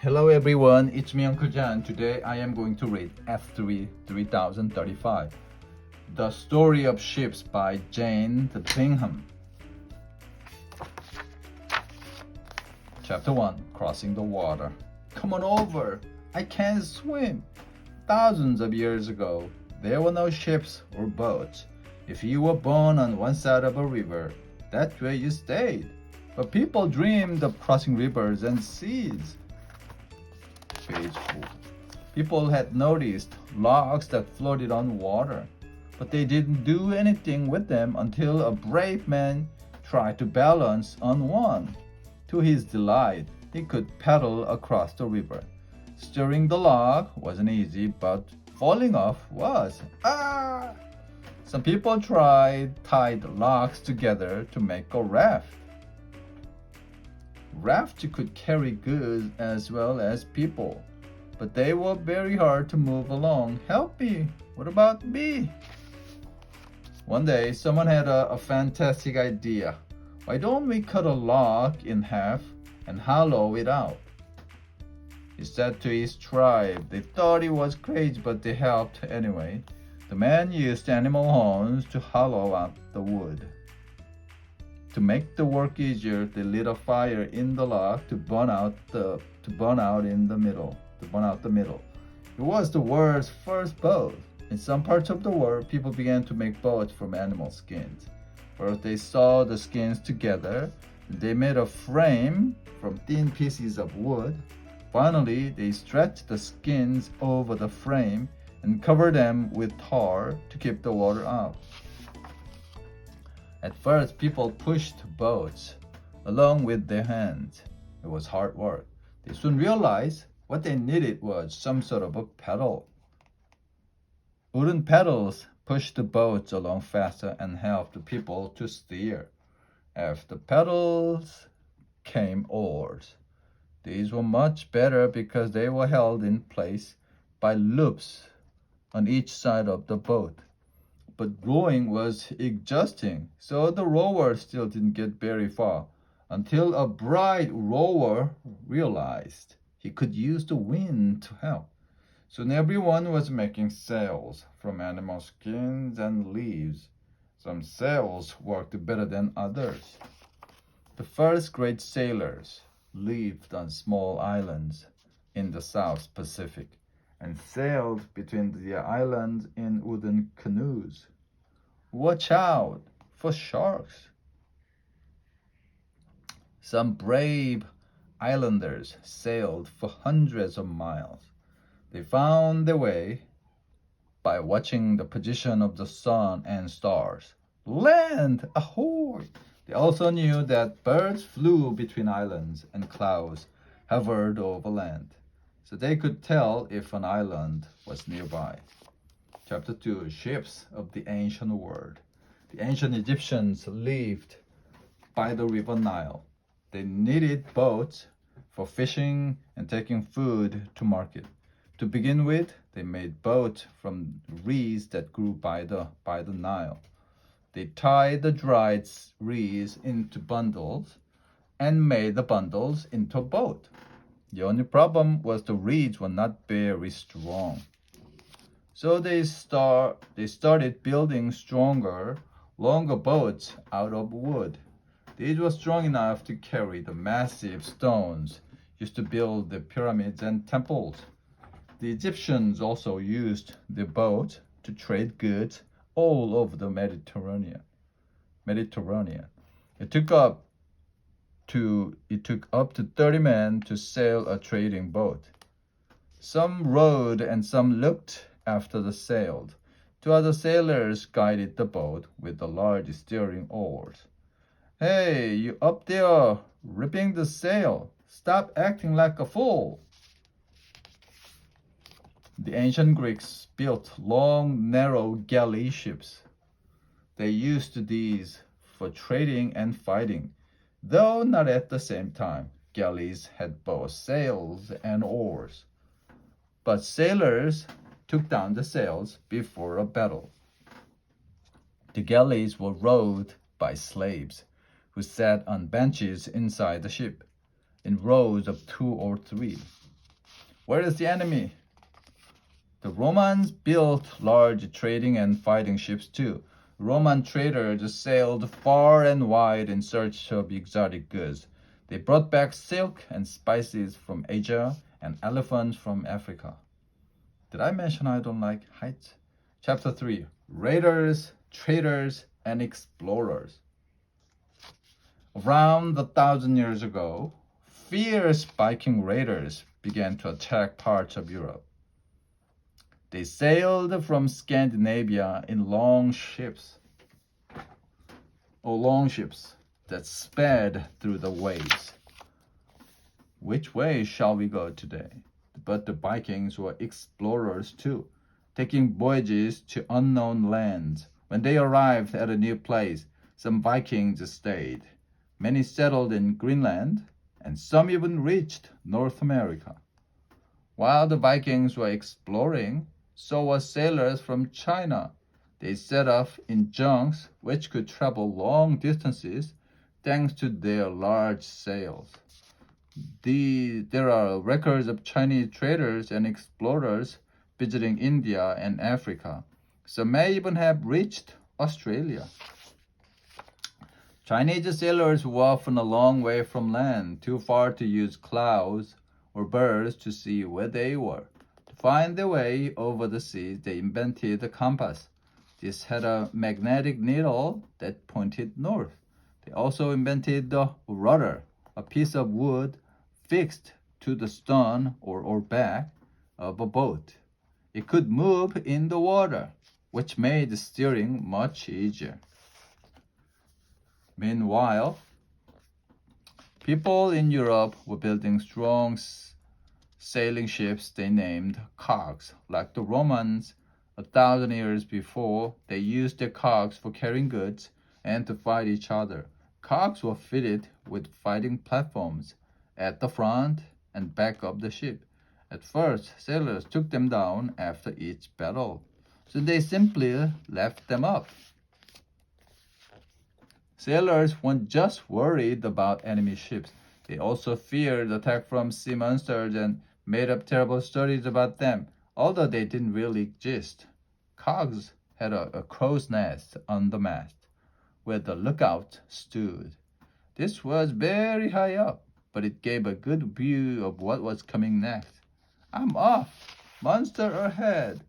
Hello everyone, it's me Uncle John. Today I am going to read F3 3035, The Story of Ships by Jane Bingham. Chapter 1, Crossing the Water. Come on over, I can't swim. Thousands of years ago, there were no ships or boats. If you were born on one side of a river, that's where you stayed. But people dreamed of crossing rivers and seas. Page 4. People had noticed logs that floated on water, but they didn't do anything with them until a brave man tried to balance on one. To his delight, he could paddle across the river. Steering the log wasn't easy, but falling off was. Some people tied logs together to make a raft. Rafts could carry goods as well as people, but they were very hard to move along. Help me! What about me? One day, someone had a fantastic idea. Why don't we cut a log in half and hollow it out? He said to his tribe. They thought he was crazy, but they helped anyway. The man used animal horns to hollow out the wood. To make the work easier, they lit a fire in the log to burn out the middle. It was the world's first boat. In some parts of the world, people began to make boats from animal skins. First, they sewed the skins together. They made a frame from thin pieces of wood. Finally, they stretched the skins over the frame and covered them with tar to keep the water out. At first, people pushed boats along with their hands. It was hard work. They soon realized what they needed was some sort of a paddle. Wooden paddles pushed the boats along faster and helped the people to steer. After paddles came oars. These were much better because they were held in place by loops on each side of the boat. But rowing was exhausting, so the rower still didn't get very far until a bright rower realized he could use the wind to help. Soon everyone was making sails from animal skins and leaves. Some sails worked better than others. The first great sailors lived on small islands in the South Pacific and sailed between the islands in wooden canoes. Watch out for sharks. Some brave islanders sailed for hundreds of miles. They found their way by watching the position of the sun and stars. Land ahoy! They also knew that birds flew between islands and clouds hovered over land, so they could tell if an island was nearby. Chapter 2, Ships of the Ancient World. The ancient Egyptians lived by the river Nile. They needed boats for fishing and taking food to market. To begin with, they made boats from reeds that grew by the Nile. They tied the dried reeds into bundles and made the bundles into a boat. The only problem was the reeds were not very strong. So they started building stronger, longer boats out of wood. These were strong enough to carry the massive stones used to build the pyramids and temples. The Egyptians also used the boat to trade goods all over the Mediterranean. It took up to 30 men to sail a trading boat. Some rowed and some looked after the sailed. Two other sailors guided the boat with the large steering oars. Hey, you up there ripping the sail. Stop acting like a fool. The ancient Greeks built long, narrow galley ships. They used these for trading and fighting, though not at the same time. Galleys had both sails and oars, but sailors took down the sails before a battle. The galleys were rowed by slaves who sat on benches inside the ship in rows of 2 or 3. Where is the enemy? The Romans built large trading and fighting ships too. Roman traders sailed far and wide in search of exotic goods. They brought back silk and spices from Asia and elephants from Africa. Did I mention I don't like heights? Chapter 3. Raiders, Traders, and Explorers. Around 1,000 years ago, fierce Viking raiders began to attack parts of Europe. They sailed from Scandinavia in long ships that sped through the waves. Which way shall we go today? But the Vikings were explorers too, taking voyages to unknown lands. When they arrived at a new place, some Vikings stayed. Many settled in Greenland, and some even reached North America. While the Vikings were exploring, so were sailors from China. They set off in junks which could travel long distances thanks to their large sails. There are records of Chinese traders and explorers visiting India and Africa. Some may even have reached Australia. Chinese sailors were often a long way from land, too far to use clouds or birds to see where they were. To find their way over the seas, they invented the compass. This had a magnetic needle that pointed north. They also invented the rudder, a piece of wood fixed to the stern or back of a boat. It could move in the water, which made steering much easier. Meanwhile, people in Europe were building strong sailing ships they named cogs. Like the Romans, 1,000 years before, they used their cogs for carrying goods and to fight each other. Cogs were fitted with fighting platforms at the front and back of the ship. At first, sailors took them down after each battle, so they simply left them up. Sailors weren't just worried about enemy ships. They also feared attack from sea monsters and made up terrible stories about them, although they didn't really exist. Cogs had a crow's nest on the mast, where the lookout stood. This was very high up, but it gave a good view of what was coming next. I'm off! Monster ahead!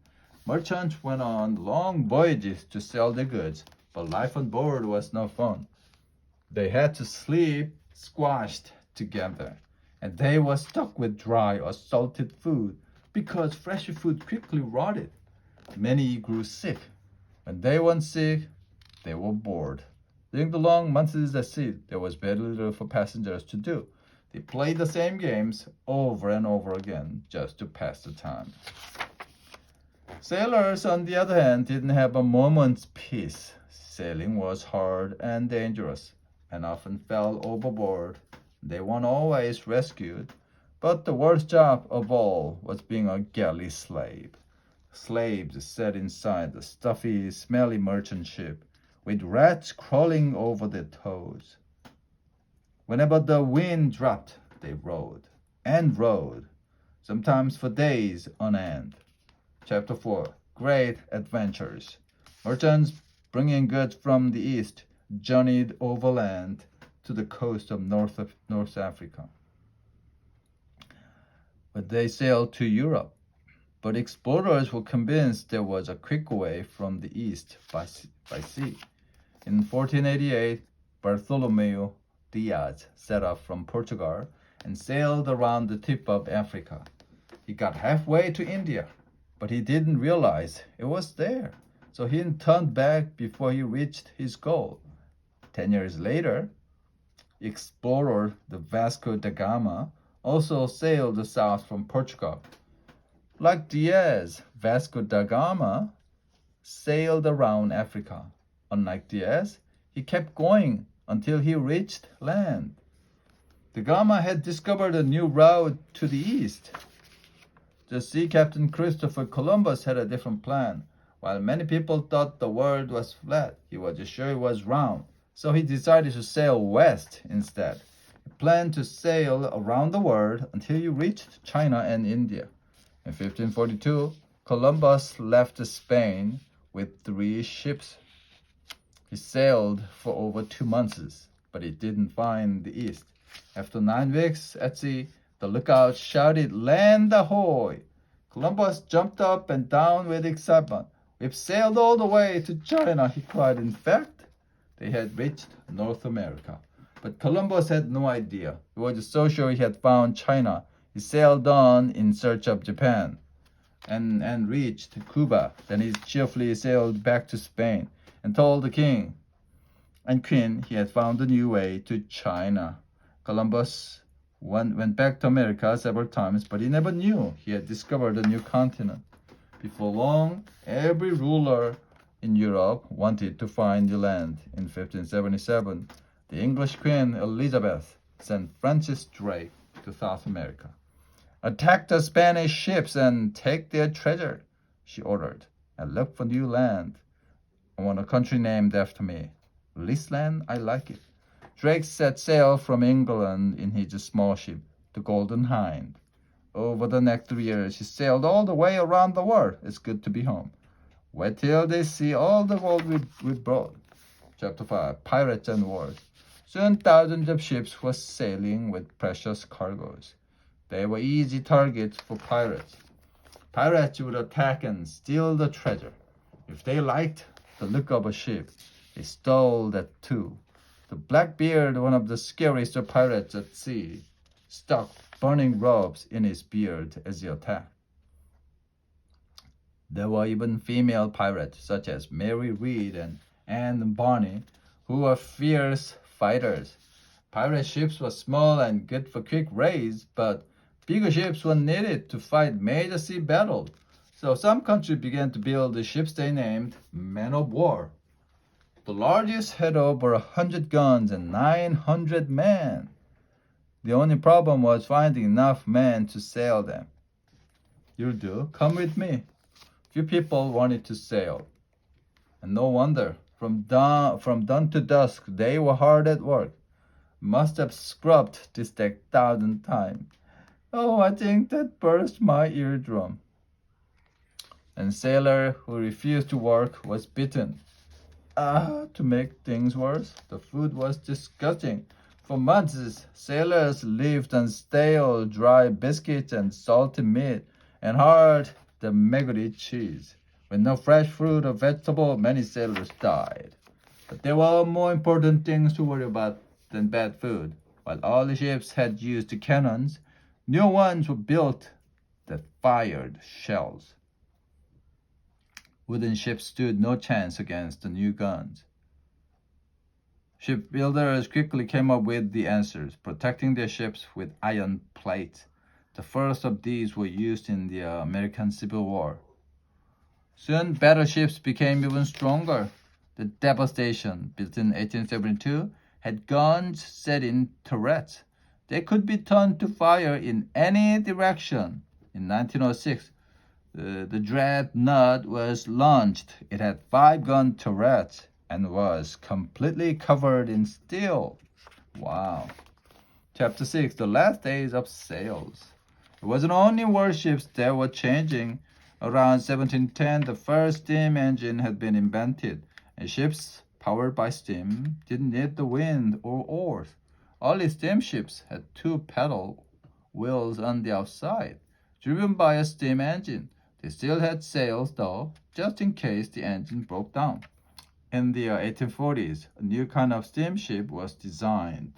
Merchants went on long voyages to sell their goods, but life on board was no fun. They had to sleep squashed together, and they were stuck with dry or salted food because fresh food quickly rotted. Many grew sick. When they weren't sick, they were bored. During the long months at sea, there was very little for passengers to do. They played the same games over and over again just to pass the time. Sailors, on the other hand, didn't have a moment's peace. Sailing was hard and dangerous, and often fell overboard. They weren't always rescued, but the worst job of all was being a galley slave. Slaves sat inside the stuffy, smelly merchant ship, with rats crawling over their toes. Whenever the wind dropped, they rowed and rowed, sometimes for days on end. Chapter 4. Great Adventures. Merchants bringing goods from the east journeyed overland to the coast of North Africa. But they sailed to Europe. But explorers were convinced there was a quick way from the east by sea. In 1488, Bartholomew Diaz set off from Portugal and sailed around the tip of Africa. He got halfway to India, but he didn't realize it was there, so he turned back before he reached his goal. 10 years later, explorer the Vasco da Gama also sailed south from Portugal. Like Diaz, Vasco da Gama sailed around Africa. Unlike Diaz, he kept going until he reached land. Da Gama had discovered a new route to the east. The sea captain Christopher Columbus had a different plan. While many people thought the world was flat, he was sure it was round. So he decided to sail west instead. He planned to sail around the world until you reached China and India. In 1542, Columbus left Spain with 3 ships. He sailed for over 2 months, but he didn't find the East. After 9 weeks at sea, the lookout shouted, "Land ahoy!" Columbus jumped up and down with excitement. "We've sailed all the way to China," he cried. In fact, they had reached North America. But Columbus had no idea. He was so sure he had found China. He sailed on in search of Japan and reached Cuba. Then he cheerfully sailed back to Spain and told the king and queen he had found a new way to China. Columbus went back to America several times, but he never knew he had discovered a new continent. Before long, every ruler in Europe wanted to find new land. In 1577, the English Queen Elizabeth sent Francis Drake to South America. "Attack the Spanish ships and take their treasure," she ordered, "and look for new land. I want a country named after me. This land, I like it." Drake set sail from England in his small ship, the Golden Hind. Over the next 3 years, he sailed all the way around the world. It's good to be home. Wait till they see all the gold we brought. Chapter 5, Pirates and Wars. Soon thousands of ships were sailing with precious cargoes. They were easy targets for pirates. Pirates would attack and steal the treasure. If they liked the look of a ship, they stole that too. The Blackbeard, one of the scariest of pirates at sea, stuck burning ropes in his beard as he attacked. There were even female pirates such as Mary Read and Anne Barney, who were fierce fighters. Pirate ships were small and good for quick raids, but bigger ships were needed to fight major sea battles. So some countries began to build the ships they named men of war. The largest had over 100 guns and 900 men. The only problem was finding enough men to sail them. "You'll do. Come with me." Few people wanted to sail. And no wonder. From dawn to dusk, they were hard at work. Must have scrubbed this deck 1,000 times. "Oh, I think that burst my eardrum." And sailor who refused to work was beaten. To make things worse, the food was disgusting. For months, sailors lived on stale, dry biscuits and salty meat, and hard, the maggoty cheese. With no fresh fruit or vegetable, many sailors died. But there were more important things to worry about than bad food. While all the ships had used cannons, new ones were built that fired shells. Wooden ships stood no chance against the new guns. Shipbuilders quickly came up with the answers, protecting their ships with iron plates. The first of these were used in the American Civil War. Soon, battleships became even stronger. The Devastation, built in 1872, had guns set in turrets. They could be turned to fire in any direction. In 1906, the Dreadnought was launched. It had 5-gun turrets and was completely covered in steel. Wow. Chapter 6, The Last Days of Sails. It wasn't only warships that were changing. Around 1710, the first steam engine had been invented, and ships powered by steam didn't need the wind or oars. Early steamships had 2 paddle wheels on the outside, driven by a steam engine. They still had sails, though, just in case the engine broke down. In the 1840s, a new kind of steamship was designed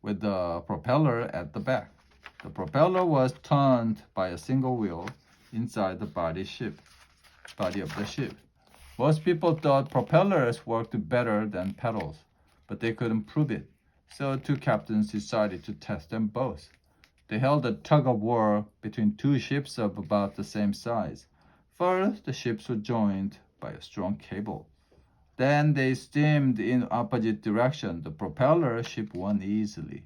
with the propeller at the back. The propeller was turned by a single wheel inside the body of the ship. Most people thought propellers worked better than paddles, but they couldn't prove it. So 2 captains decided to test them both. They held a tug-of-war between 2 ships of about the same size. First, the ships were joined by a strong cable. Then they steamed in opposite direction. The propeller ship won easily.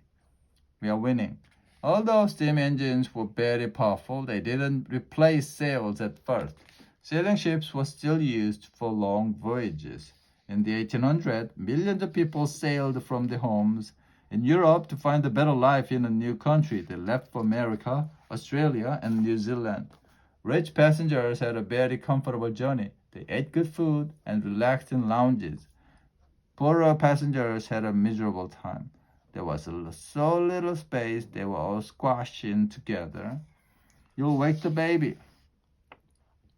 "We are winning." Although steam engines were very powerful, they didn't replace sails at first. Sailing ships were still used for long voyages. In the 1800s, millions of people sailed from their homes In Europe, to find a better life in a new country, they left for America, Australia, and New Zealand. Rich passengers had a very comfortable journey. They ate good food and relaxed in lounges. Poorer passengers had a miserable time. There was so little space, they were all squashed in together. You'll wake the baby.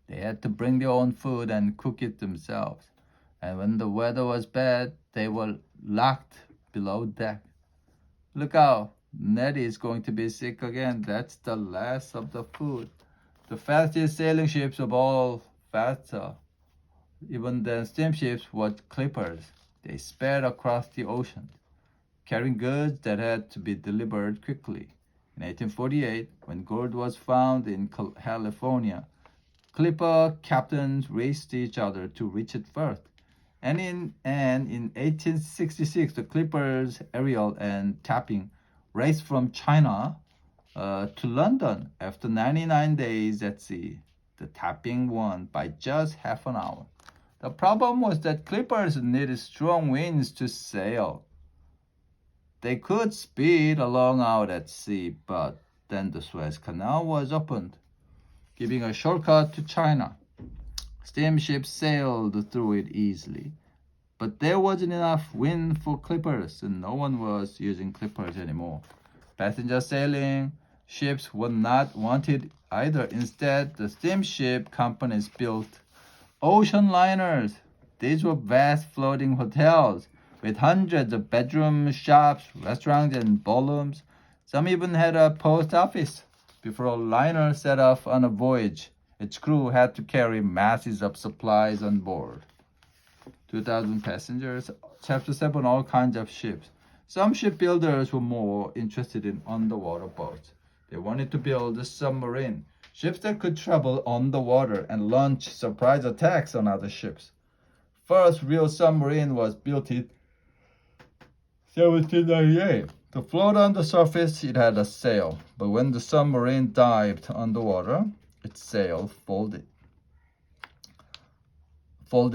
They had to bring their own food and cook it themselves. And when the weather was bad, they were locked below deck. Look out, Nettie is going to be sick again. That's the last of the food. The fastest sailing ships of all faster. Even then, steamships were clippers. They sped across the ocean, carrying goods that had to be delivered quickly. In 1848, when gold was found in California, clipper captains raced each other to reach it first. And in 1866, the clippers Ariel and Tapping raced from China to London after 99 days at sea. The Tapping won by just half an hour. The problem was that clippers needed strong winds to sail. They could speed along out at sea, but then the Suez Canal was opened, giving a shortcut to China. Steamships sailed through it easily, but there wasn't enough wind for clippers, and no one was using clippers anymore. Passenger sailing ships were not wanted either. Instead, the steamship companies built ocean liners. These were vast floating hotels with hundreds of bedrooms, shops, restaurants, and ballrooms. Some even had a post office. Before a liner set off on a voyage, its crew had to carry masses of supplies on board. 2,000 passengers. Chapter 7, all kinds of ships. Some shipbuilders were more interested in underwater boats. They wanted to build a submarine, ships that could travel on the water and launch surprise attacks on other ships. First real submarine was built in 1798. To float on the surface, it had a sail, but when the submarine dived underwater, its sail folded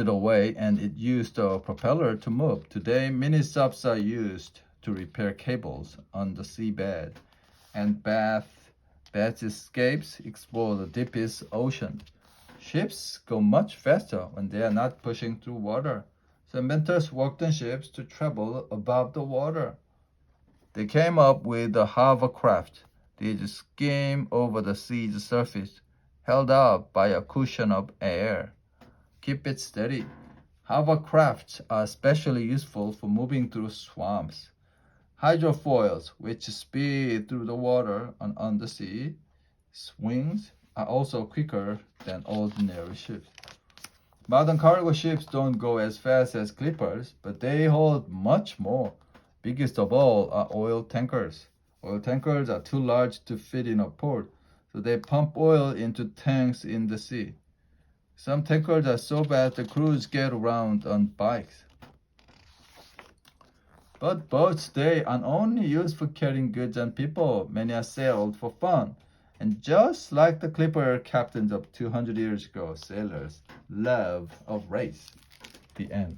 away and it used a propeller to move. Today, mini subs are used to repair cables on the seabed, and Bath's escapes explore the deepest ocean. Ships go much faster when they are not pushing through water. So inventors worked on ships to travel above the water. They came up with the hovercraft. These skim over the sea's surface, held up by a cushion of air. Keep it steady. Hovercrafts are especially useful for moving through swamps. Hydrofoils, which speed through the water on undersea swings, are also quicker than ordinary ships. Modern cargo ships don't go as fast as clippers, but they hold much more. Biggest of all are oil tankers. Oil tankers are too large to fit in a port, so they pump oil into tanks in the sea. Some tankers are so bad the crews get around on bikes. But boats today are only used for carrying goods and people. Many are sailed for fun. And just like the clipper captains of 200 years ago, sailors love a race. The end.